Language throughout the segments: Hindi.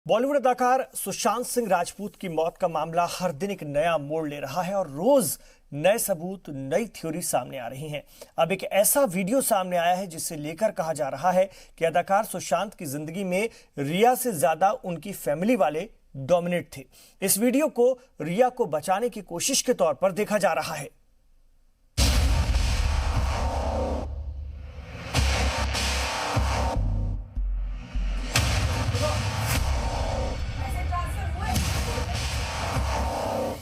बॉलीवुड अदाकार सुशांत सिंह राजपूत की मौत का मामला हर दिन एक नया मोड़ ले रहा है और रोज नए सबूत, नई थ्योरी सामने आ रही हैं। अब एक ऐसा वीडियो सामने आया है जिसे लेकर कहा जा रहा है कि अदाकार सुशांत की जिंदगी में रिया से ज्यादा उनकी फैमिली वाले डोमिनेट थे। इस वीडियो को रिया को बचाने की कोशिश के तौर पर देखा जा रहा है।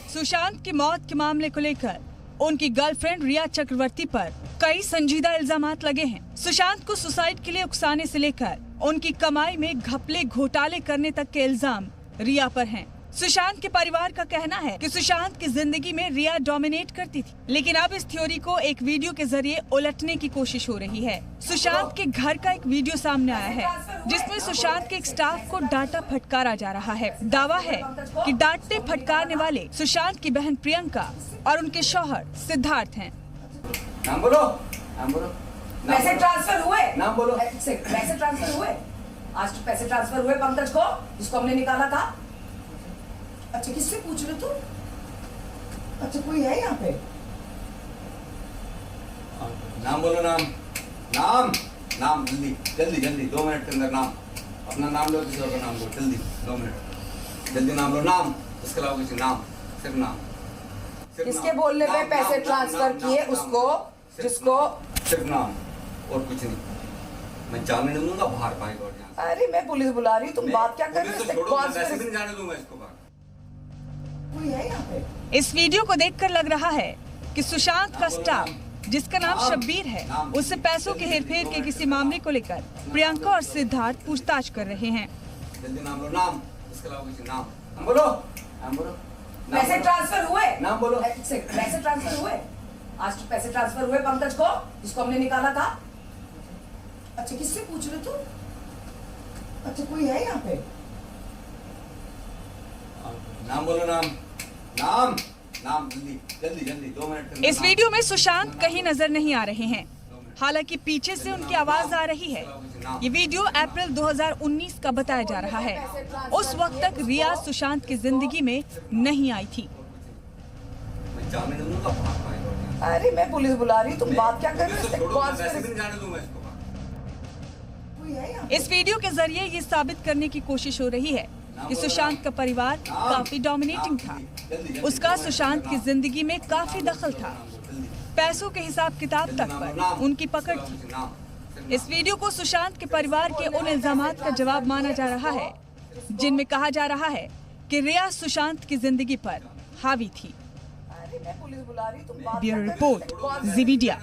सुशांत की मौत के मामले को लेकर उनकी गर्लफ्रेंड रिया चक्रवर्ती पर कई संजीदा इल्जामात लगे हैं। सुशांत को सुसाइड के लिए उकसाने से लेकर उनकी कमाई में घपले घोटाले करने तक के इल्जाम रिया पर हैं। सुशांत के परिवार का कहना है कि सुशांत की जिंदगी में रिया डोमिनेट करती थी, लेकिन अब इस थ्योरी को एक वीडियो के जरिए उलटने की कोशिश हो रही है। सुशांत के घर का एक वीडियो सामने आया है जिसमें सुशांत के एक स्टाफ को डांटा फटकारा जा रहा है। दावा है कि डांटने फटकारने वाले सुशांत की बहन प्रियंका और उनके शौहर सिद्धार्थ हैं। नाम बोलो, नाम बोलो। पैसे ट्रांसफर हुए? नाम बोलो। पैसे ट्रांसफर हुए? आज तो पैसे ट्रांसफर हुए पंकज को, जिसको हमने निकाला था। अच्छा, किससे पूछ रहे तुम? अच्छा, कोई है यहाँ पे? नाम बोलो, नाम नाम नाम जल्दी जल्दी जल्दी 2 मिनट के अंदर नाम, अपना नाम लो, किसी और का नाम लो, जल्दी 2 मिनट जल्दी नाम लो, नाम, इसके अलावा किसी नाम, सिर्फ नाम। किसके बोलने पे पैसे ट्रांसफर किए उसको, जिसको? सिर्फ नाम और कुछ नहीं। मैं जाने नहीं दूंगा बाहर पाएगा और यहाँ। अरे मैं पुलिस बुला रही, तुम बात क्या कर रहे हो? जाने दूंगा इसको बाहर। कोई है यहाँ पे? इस वीडियो को देखकर लग रहा है कि सुशांत का स्टाफ, जिसका नाम शब्बीर है, उससे पैसों के हेरफेर के किसी मामले को लेकर प्रियंका और सिद्धार्थ पूछताछ कर रहे हैं। जल्दी नाम लो, नाम, इसके अलावा किसी नाम। नाम बोलो, नाम बोलो। पैसे ट्रांसफर हुए? नाम बोलो। पैसे ट्रांसफर हुए? आज तो पैसे ट्रांसफर हुए पंकज को, जिसको हमने निकाला था। अच्छा, किससे पूछ रहे तुम? अच्छा, कोई है यहाँ पे? नाम बोलो, नाम नाम नाम जल्दी जल्दी जल्दी 2 मिनट के अंदर। इस वीडियो में सुशांत कहीं नजर नहीं आ रहे हैं, हालांकि पीछे से उनकी आवाज आ रही है। ये वीडियो अप्रैल 2019 का बताया जा रहा है। उस वक्त तक रिया सुशांत की जिंदगी में नहीं आई थी। मैं जाने नहीं दूंगा बाहर पाएगा। अरे मैं पुलिस बुला रही, तुम बात क्या कर रहे हो? जाने दूंगा इसको बाहर। कोई है यहाँ? इस वीडियो के जरिए ये साबित करने की कोशिश हो रही है कि सुशांत का परिवार काफी डोमिनेटिंग था। उसका सुशांत की जिंदगी में काफी दखल था। पैसों के हिसाब किताब तक पर उनकी पकड़ थी। इस वीडियो को सुशांत के परिवार के उन इल्जामात का जवाब माना जा रहा है जिनमें कहा जा रहा है कि रिया सुशांत की जिंदगी पर हावी थी। अरे मैं पुलिस बुला रही, तुम बात ब्यूरो क्या कर रहे हो? रिपोर्ट, जी मीडिया।